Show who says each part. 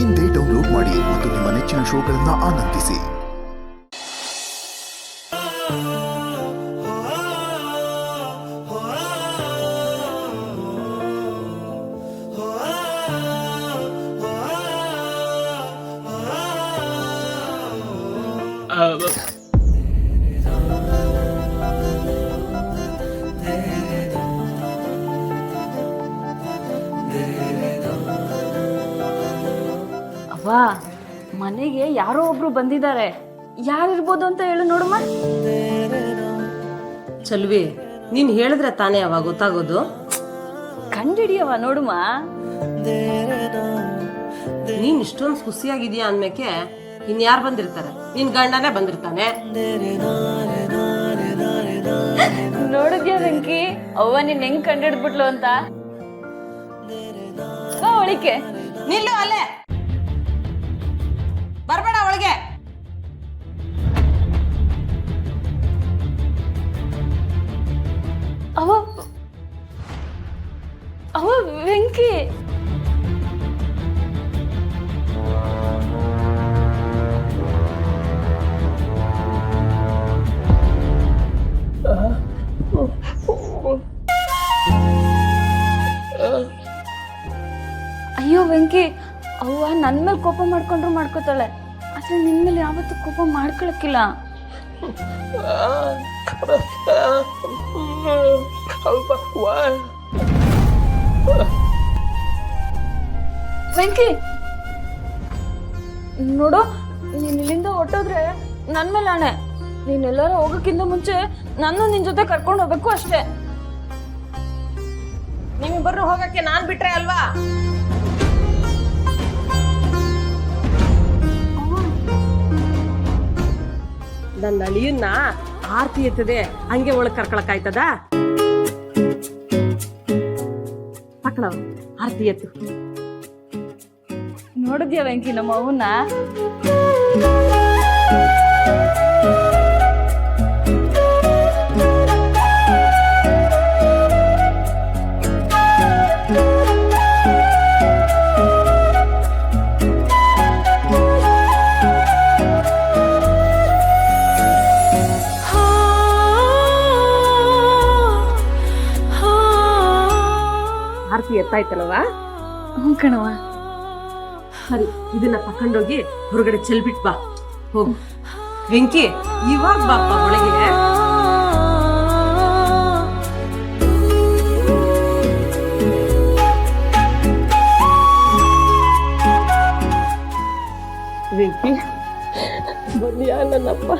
Speaker 1: ಇಂದೇ ಡೌನ್ಲೋಡ್ ಮಾಡಿ ಮತ್ತು ನಿಮ್ಮ ನೆಚ್ಚಿನ ಶೋಗಳನ್ನು ಆನಂದಿಸಿ.
Speaker 2: ಅವ್ವ, ಮನೆಗೆ ಯಾರೋ ಒಬ್ರು ಬಂದಿದ್ದಾರೆ. ಯಾರಿರ್ಬೋದು ಅಂತ ಹೇಳು ನೋಡಮ್ಮ.
Speaker 3: ಚಲ್ವಿ, ನೀನ್ ಹೇಳಿದ್ರೆ ತಾನೇ ಅವಾಗ ಗೊತ್ತಾಗೋದು.
Speaker 2: ಕಂಡಿಡಿಯವ ನೋಡುಮ.
Speaker 3: ನೀನ್ ಇಷ್ಟೊಂದು ಖುಷಿಯಾಗಿದ್ಯಾ ಅಂದ್ಮೇಕೆ ಇನ್ಯಾರು ಬಂದಿರ್ತಾರೆ? ನಿನ್ ಗಂಡನೇ ಬಂದಿರ್ತಾನೆ.
Speaker 2: ನೋಡಿದ್ಯಾ ವೆಂಕಿ, ಅವ್ವ ನೀನ್ ಹೆಂಗ್ ಕಂಡಿಡ್ಬಿಟ್ಲು ಅಂತ. ಒಳಿಕೆ
Speaker 3: ನಿಲ್ಲು, ಅಲ್ಲೇ ಬರ್ಬೇಡ ಒಳಗೆ.
Speaker 2: ಅವ ಅವ ವೆಂಕಿ, ಅಯ್ಯೋ ವೆಂಕಿ, ಅವ್ವ ನನ್ ಮೇಲೆ ಕೋಪ ಮಾಡ್ಕೊಂಡ್ರು ಮಾಡ್ಕೋತಾಳೆ, ಆದ್ರೆ ನಿನ್ ಮೇಲೆ ಯಾವತ್ತೂ ಕೋಪ ಮಾಡ್ಕೊಳಕ್ಕಿಲ್ಲ. ವೆಂಕಿ ನೋಡು, ನೀನ್ ಇಲ್ಲಿಂದ ಹೊಟ್ಟೋದ್ರೆ ನನ್ ಮೇಲೆ ಆಣೆ. ನೀನೆಲ್ಲಾರು ಹೋಗಕ್ಕಿಂತ ಮುಂಚೆ ನಾನು ನಿನ್ ಜೊತೆ ಕರ್ಕೊಂಡು ಹೋಗ್ಬೇಕು ಅಷ್ಟೇ.
Speaker 3: ನಿಮ್ಮಿಬ್ಬರು ಹೋಗಕ್ಕೆ ನಾನ್ ಬಿಟ್ರೆ ಅಲ್ವಾ? ನನ್ನ ಅಳಿಯನ್ನ ಆರ್ತಿ ಎತ್ತದೆ ಹಂಗೆ ಒಳಗ್ ಕರ್ಕೊಳಕ್ ಆಯ್ತದ? ಮಕ್ಕಳ ಆರ್ತಿ ಎತ್ತು.
Speaker 2: ನೋಡಿದ್ಯಾ ವೆಂಕಿ ನಮ್ಮ ಅವನ್ನ?
Speaker 3: ಆರ್ತಿ ಎತ್ತಾಯ್ತಲ್ವಾ?
Speaker 2: ಹ್ಞೂ ಕಣವ.
Speaker 3: ಸರಿ, ಇದನ್ನ ತಕೊಂಡೋಗಿ ಹೊರಗಡೆ ಚೆಲ್ಬಿಟ್ ಬಾ. ಹೋಗು ವೆಂಕಿ, ಇವಾಗ ಬಾಪ್ಪ ಒಳಗೆ. ವೆಂಕಿ ಬಂದ್ಯಾ ನನ್ನಪ್ಪ?